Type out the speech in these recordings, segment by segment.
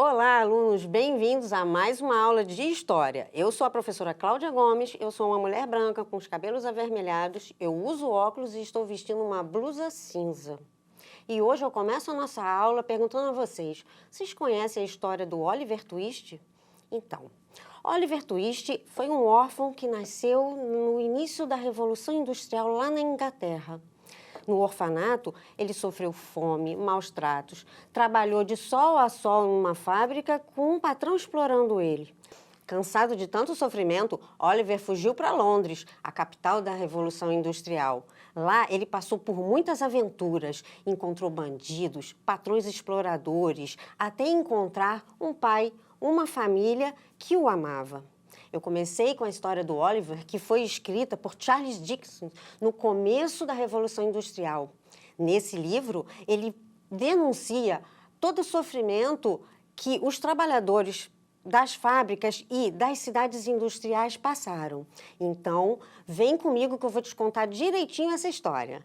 Olá, alunos! Bem-vindos a mais uma aula de História. Eu sou a professora Cláudia Gomes, eu sou uma mulher branca com os cabelos avermelhados, eu uso óculos e estou vestindo uma blusa cinza. E hoje eu começo a nossa aula perguntando a vocês conhecem a história do Oliver Twist? Então, Oliver Twist foi um órfão que nasceu no início da Revolução Industrial lá na Inglaterra. No orfanato, ele sofreu fome, maus tratos, trabalhou de sol a sol em uma fábrica com um patrão explorando ele. Cansado de tanto sofrimento, Oliver fugiu para Londres, a capital da Revolução Industrial. Lá, ele passou por muitas aventuras, encontrou bandidos, patrões exploradores, até encontrar um pai, uma família que o amava. Eu comecei com a história do Oliver, que foi escrita por Charles Dickens no começo da Revolução Industrial. Nesse livro, ele denuncia todo o sofrimento que os trabalhadores das fábricas e das cidades industriais passaram. Então, vem comigo que eu vou te contar direitinho essa história.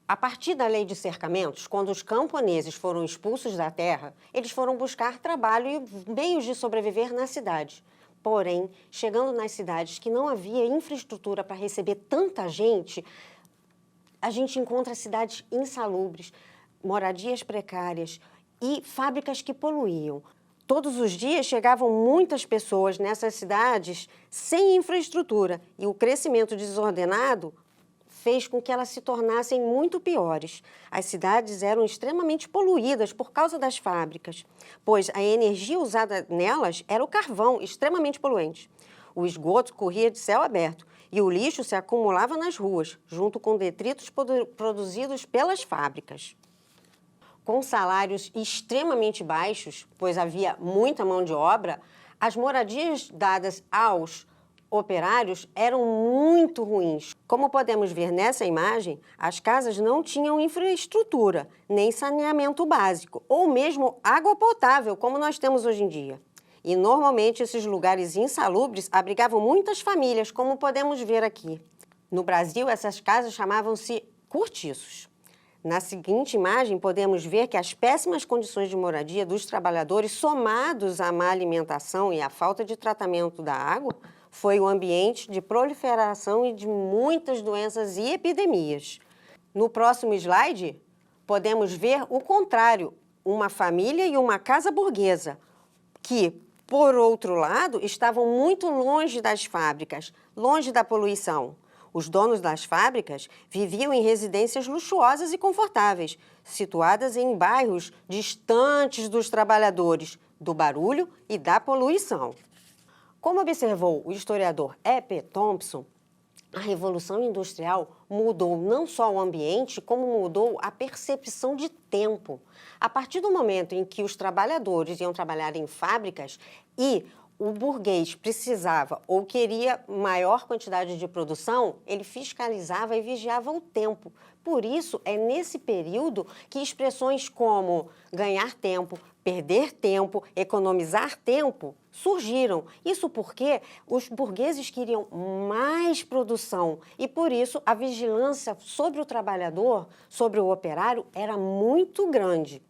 A partir da lei de cercamentos, quando os camponeses foram expulsos da terra, eles foram buscar trabalho e meios de sobreviver na cidade. Porém, chegando nas cidades que não havia infraestrutura para receber tanta gente, a gente encontra cidades insalubres, moradias precárias e fábricas que poluíam. Todos os dias chegavam muitas pessoas nessas cidades sem infraestrutura e o crescimento desordenado fez com que elas se tornassem muito piores. As cidades eram extremamente poluídas por causa das fábricas, pois a energia usada nelas era o carvão, extremamente poluente. O esgoto corria de céu aberto e o lixo se acumulava nas ruas, junto com detritos produzidos pelas fábricas. Com salários extremamente baixos, pois havia muita mão de obra, as moradias dadas aos operários eram muito ruins. Como podemos ver nessa imagem, as casas não tinham infraestrutura, nem saneamento básico, ou mesmo água potável, como nós temos hoje em dia. E normalmente esses lugares insalubres abrigavam muitas famílias, como podemos ver aqui. No Brasil, essas casas chamavam-se cortiços. Na seguinte imagem, podemos ver que as péssimas condições de moradia dos trabalhadores, somados à má alimentação e à falta de tratamento da água, foi o ambiente de proliferação e de muitas doenças e epidemias. No próximo slide, podemos ver o contrário, uma família e uma casa burguesa, que, por outro lado, estavam muito longe das fábricas, longe da poluição. Os donos das fábricas viviam em residências luxuosas e confortáveis, situadas em bairros distantes dos trabalhadores, do barulho e da poluição. Como observou o historiador E.P. Thompson, a Revolução Industrial mudou não só o ambiente, como mudou a percepção de tempo. A partir do momento em que os trabalhadores iam trabalhar em fábricas e o burguês precisava ou queria maior quantidade de produção, ele fiscalizava e vigiava o tempo. Por isso, é nesse período que expressões como ganhar tempo, perder tempo, economizar tempo surgiram. Isso porque os burgueses queriam mais produção e, por isso, a vigilância sobre o trabalhador, sobre o operário, era muito grande.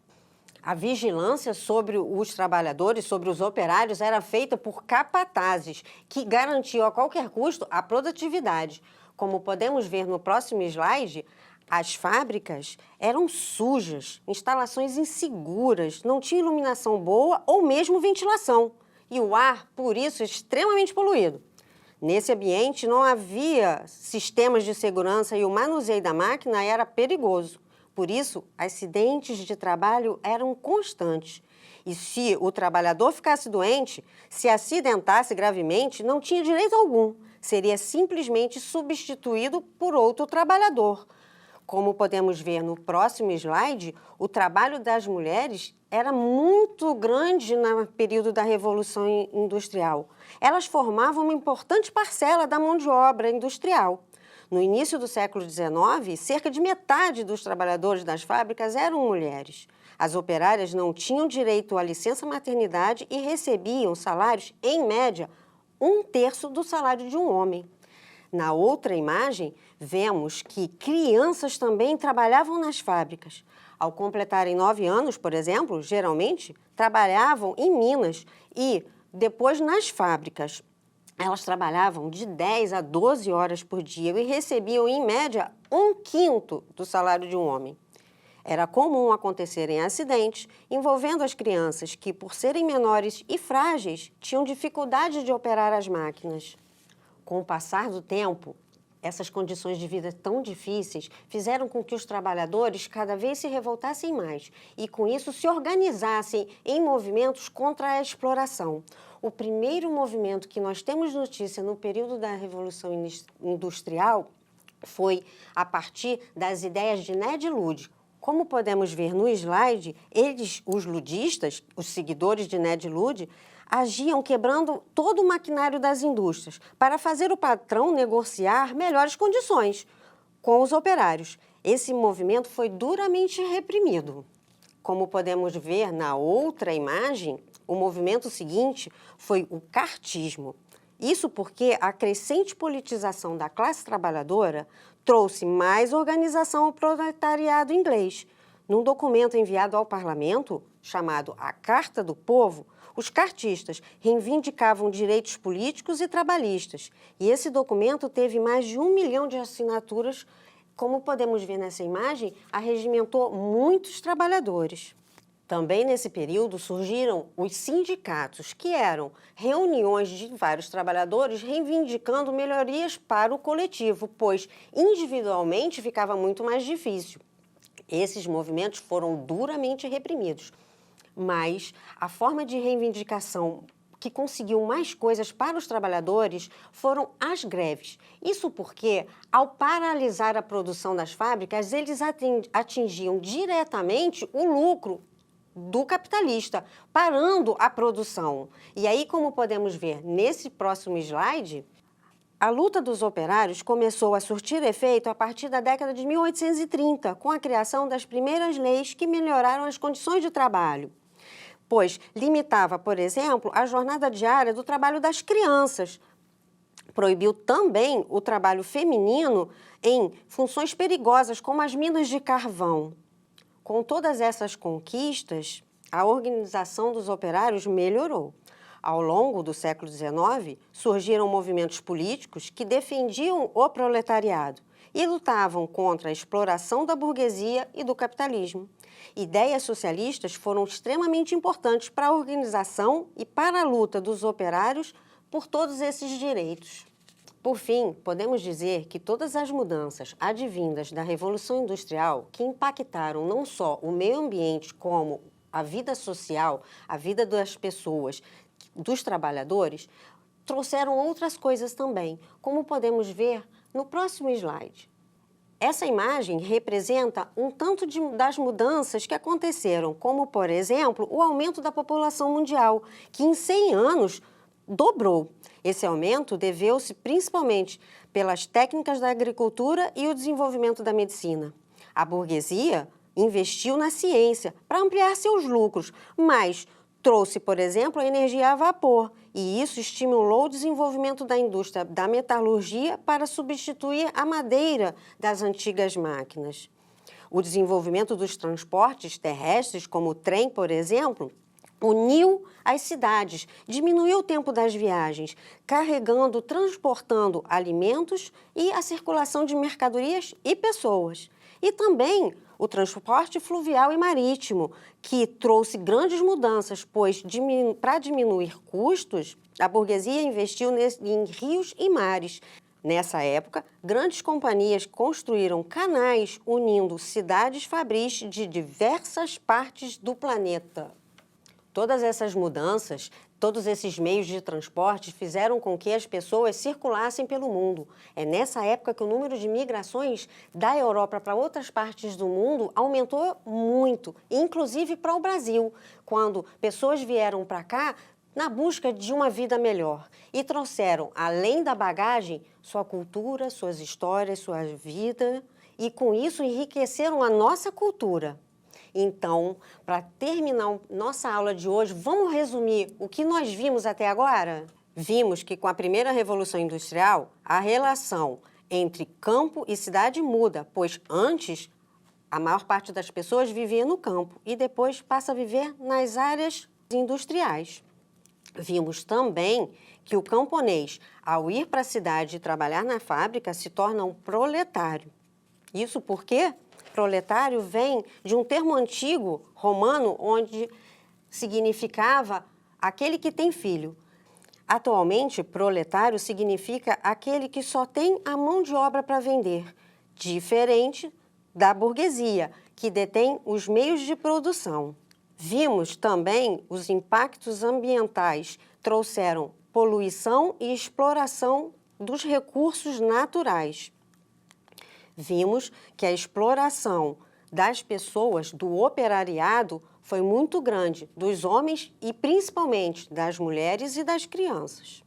A vigilância sobre os trabalhadores, sobre os operários, era feita por capatazes, que garantiam a qualquer custo a produtividade. Como podemos ver no próximo slide, as fábricas eram sujas, instalações inseguras, não tinha iluminação boa ou mesmo ventilação. E o ar, por isso, extremamente poluído. Nesse ambiente não havia sistemas de segurança e o manuseio da máquina era perigoso. Por isso, acidentes de trabalho eram constantes. E se o trabalhador ficasse doente, se acidentasse gravemente, não tinha direito algum. Seria simplesmente substituído por outro trabalhador. Como podemos ver no próximo slide, o trabalho das mulheres era muito grande no período da Revolução Industrial. Elas formavam uma importante parcela da mão de obra industrial. No início do século XIX, cerca de metade dos trabalhadores das fábricas eram mulheres. As operárias não tinham direito à licença maternidade e recebiam salários, em média, 1/3 do salário de um homem. Na outra imagem, vemos que crianças também trabalhavam nas fábricas. Ao completarem 9 anos, por exemplo, geralmente trabalhavam em minas e depois nas fábricas. Elas trabalhavam de 10 a 12 horas por dia e recebiam, em média, 1/5 do salário de um homem. Era comum acontecerem acidentes envolvendo as crianças que, por serem menores e frágeis, tinham dificuldade de operar as máquinas. Com o passar do tempo, essas condições de vida tão difíceis fizeram com que os trabalhadores cada vez se revoltassem mais e, com isso, se organizassem em movimentos contra a exploração. O primeiro movimento que nós temos notícia no período da Revolução Industrial foi a partir das ideias de Ned Ludd. Como podemos ver no slide, eles, os ludistas, os seguidores de Ned Ludd, agiam quebrando todo o maquinário das indústrias para fazer o patrão negociar melhores condições com os operários. Esse movimento foi duramente reprimido. Como podemos ver na outra imagem, o movimento seguinte foi o cartismo. Isso porque a crescente politização da classe trabalhadora trouxe mais organização ao proletariado inglês. Num documento enviado ao parlamento, chamado a Carta do Povo, os cartistas reivindicavam direitos políticos e trabalhistas. E esse documento teve mais de 1 milhão de assinaturas. Como podemos ver nessa imagem, arregimentou muitos trabalhadores. Também nesse período surgiram os sindicatos, que eram reuniões de vários trabalhadores reivindicando melhorias para o coletivo, pois individualmente ficava muito mais difícil. Esses movimentos foram duramente reprimidos, mas a forma de reivindicação que conseguiu mais coisas para os trabalhadores foram as greves. Isso porque, ao paralisar a produção das fábricas, eles atingiam diretamente o lucro do capitalista, parando a produção. E aí, como podemos ver nesse próximo slide, a luta dos operários começou a surtir efeito a partir da década de 1830, com a criação das primeiras leis que melhoraram as condições de trabalho, pois limitava, por exemplo, a jornada diária do trabalho das crianças. Proibiu também o trabalho feminino em funções perigosas, como as minas de carvão. Com todas essas conquistas, a organização dos operários melhorou. Ao longo do século XIX, surgiram movimentos políticos que defendiam o proletariado e lutavam contra a exploração da burguesia e do capitalismo. Ideias socialistas foram extremamente importantes para a organização e para a luta dos operários por todos esses direitos. Por fim, podemos dizer que todas as mudanças advindas da Revolução Industrial, que impactaram não só o meio ambiente como a vida social, a vida das pessoas, dos trabalhadores, trouxeram outras coisas também, como podemos ver no próximo slide. Essa imagem representa um tanto das mudanças que aconteceram, como, por exemplo, o aumento da população mundial, que em 100 anos dobrou. Esse aumento deveu-se principalmente pelas técnicas da agricultura e o desenvolvimento da medicina. A burguesia investiu na ciência para ampliar seus lucros, mas trouxe, por exemplo, a energia a vapor, e isso estimulou o desenvolvimento da indústria da metalurgia para substituir a madeira das antigas máquinas. O desenvolvimento dos transportes terrestres, como o trem, por exemplo, uniu as cidades, diminuiu o tempo das viagens, carregando, transportando alimentos e a circulação de mercadorias e pessoas. E também o transporte fluvial e marítimo, que trouxe grandes mudanças, pois para diminuir custos, a burguesia investiu em rios e mares. Nessa época, grandes companhias construíram canais unindo cidades fabris de diversas partes do planeta. Todas essas mudanças, todos esses meios de transporte fizeram com que as pessoas circulassem pelo mundo. É nessa época que o número de migrações da Europa para outras partes do mundo aumentou muito, inclusive para o Brasil, quando pessoas vieram para cá na busca de uma vida melhor e trouxeram, além da bagagem, sua cultura, suas histórias, sua vida, e com isso enriqueceram a nossa cultura. Então, para terminar nossa aula de hoje, vamos resumir o que nós vimos até agora? Vimos que com a primeira Revolução Industrial, a relação entre campo e cidade muda, pois antes A maior parte das pessoas vivia no campo e depois passa a viver nas áreas industriais. Vimos também que o camponês, ao ir para a cidade e trabalhar na fábrica, se torna um proletário. Isso porque proletário vem de um termo antigo romano onde significava aquele que tem filho. Atualmente, proletário significa aquele que só tem a mão de obra para vender, diferente da burguesia, que detém os meios de produção. Vimos também os impactos ambientais, trouxeram poluição e exploração dos recursos naturais. Vimos que a exploração das pessoas, do operariado, foi muito grande, dos homens e principalmente das mulheres e das crianças.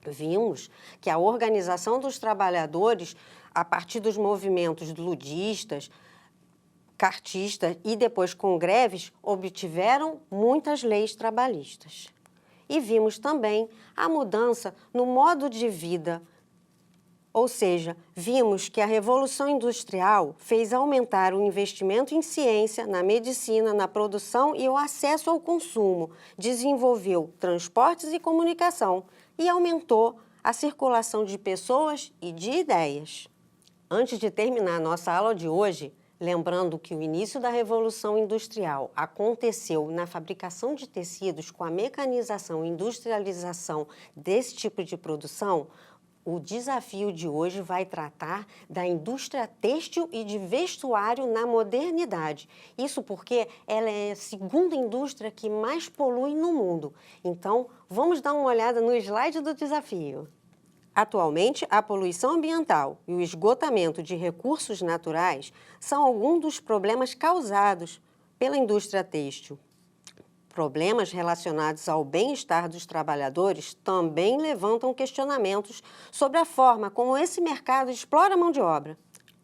Vimos que a organização dos trabalhadores, a partir dos movimentos ludistas, cartistas e depois com greves, obtiveram muitas leis trabalhistas. E vimos também a mudança no modo de vida. Ou seja, vimos que a Revolução Industrial fez aumentar o investimento em ciência, na medicina, na produção e o acesso ao consumo, desenvolveu transportes e comunicação e aumentou a circulação de pessoas e de ideias. Antes de terminar a nossa aula de hoje, lembrando que o início da Revolução Industrial aconteceu na fabricação de tecidos com a mecanização e industrialização desse tipo de produção, o desafio de hoje vai tratar da indústria têxtil e de vestuário na modernidade. Isso porque ela é a segunda indústria que mais polui no mundo. Então, vamos dar uma olhada no slide do desafio. Atualmente, a poluição ambiental e o esgotamento de recursos naturais são alguns dos problemas causados pela indústria têxtil. Problemas relacionados ao bem-estar dos trabalhadores também levantam questionamentos sobre a forma como esse mercado explora a mão de obra.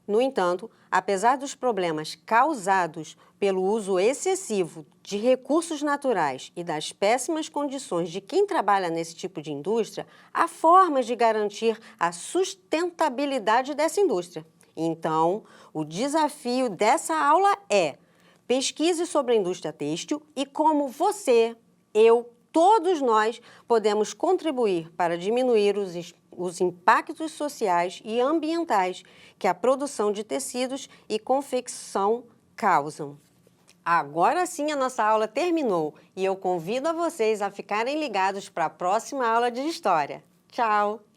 No entanto, apesar dos problemas causados pelo uso excessivo de recursos naturais e das péssimas condições de quem trabalha nesse tipo de indústria, há formas de garantir a sustentabilidade dessa indústria. Então, o desafio dessa aula é: pesquise sobre a indústria têxtil e como você, eu, todos nós podemos contribuir para diminuir os impactos sociais e ambientais que a produção de tecidos e confecção causam. Agora sim a nossa aula terminou e eu convido a vocês a ficarem ligados para a próxima aula de História. Tchau!